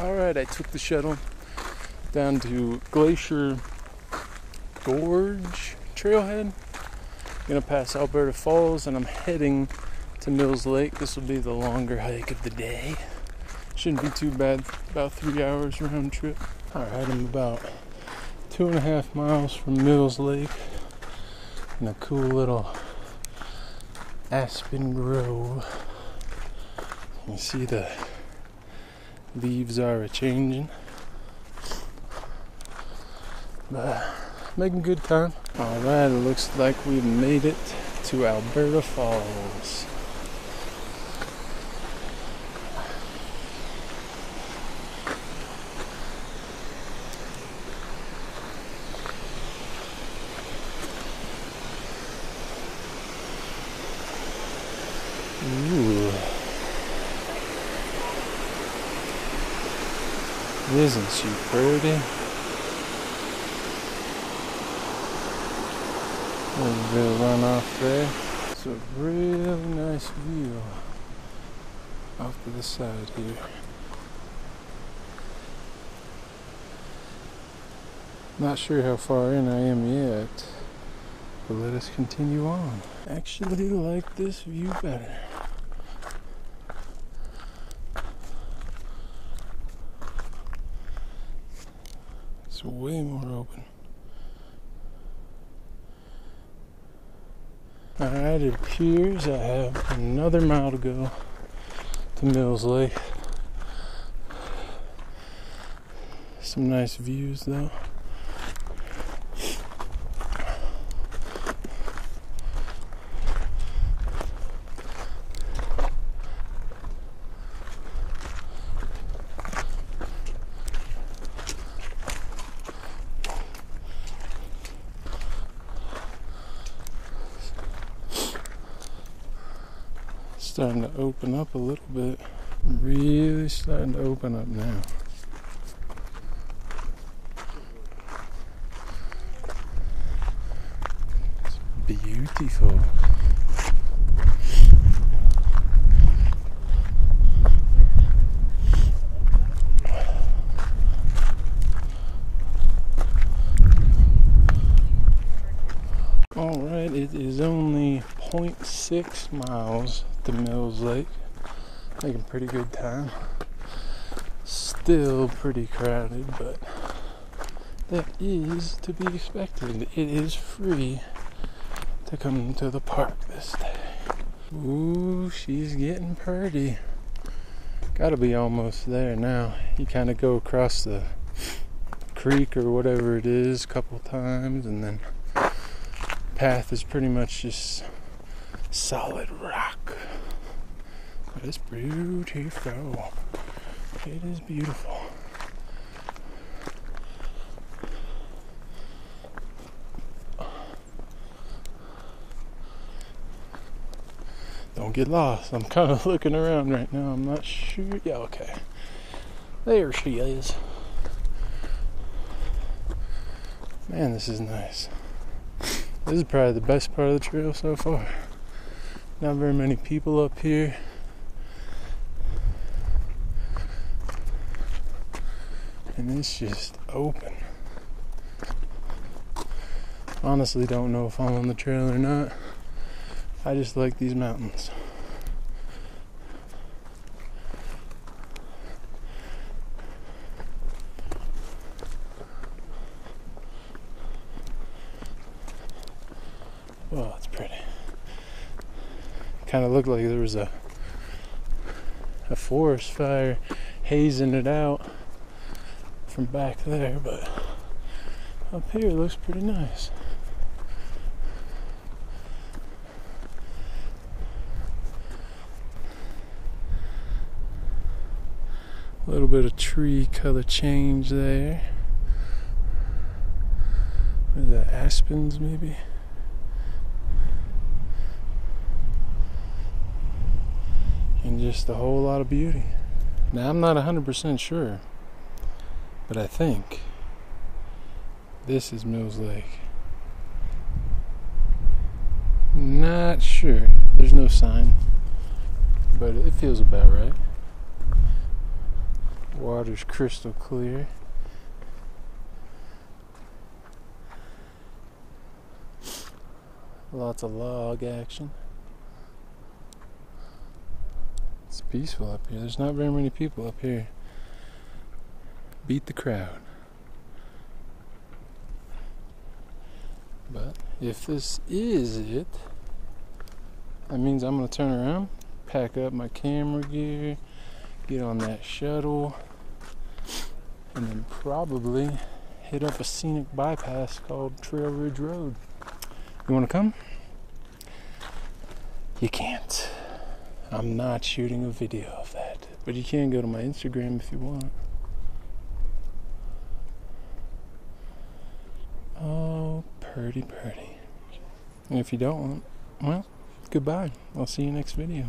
Alright, I took the shuttle down to Glacier Gorge Trailhead. Gonna pass Alberta Falls and I'm heading to Mills Lake. This will be the longer hike of the day. Shouldn't be too bad, about 3 hours round trip. Alright, I'm about 2.5 miles from Mills Lake in a cool little aspen grove. You see the leaves are a-changing. But making good time. Alright, it looks like we've made it to Alberta Falls. Ooh. Isn't she pretty? There's a bit of runoff there. It's a really nice view off to the side here. Not sure how far in I am yet, but let us continue on. Actually like this view better. It's way more open. Alright, it appears I have another mile to go to Mills Lake. Some nice views though. Starting to open up a little bit. Really starting to open up now. It's beautiful. Alright, it is only 0.6 miles to Mills Lake. Making pretty good time. Still pretty crowded, but that is to be expected. It is free to come to the park this day. Ooh, she's getting pretty. Gotta be almost there now. You kind of go across the creek or whatever it is a couple times, and then path is pretty much just solid rock. But it's beautiful. It is beautiful. Don't get lost. I'm kind of looking around right now. I'm not sure. Yeah, okay. There she is. Man, this is nice. This is probably the best part of the trail so far. Not very many people up here. And it's just open. Honestly, don't know if I'm on the trail or not. I just like these mountains. Oh, it's pretty. Kind of looked like there was a forest fire hazing it out from back there, but up here it looks pretty nice. A little bit of tree color change there. What is that, aspens maybe? And just a whole lot of beauty. Now I'm not 100% sure, but I think this is Mills Lake. Not sure. There's no sign, but it feels about right. Water's crystal clear. Lots of log action. It's peaceful up here. There's not very many people up here. Beat the crowd. But if this is it, that means I'm gonna turn around, pack up my camera gear, get on that shuttle, and then probably hit up a scenic bypass called Trail Ridge Road. You wanna come? You can't. I'm not shooting a video of that. But you can go to my Instagram if you want. Oh, purdy. And if you don't want, well, goodbye. I'll see you next video.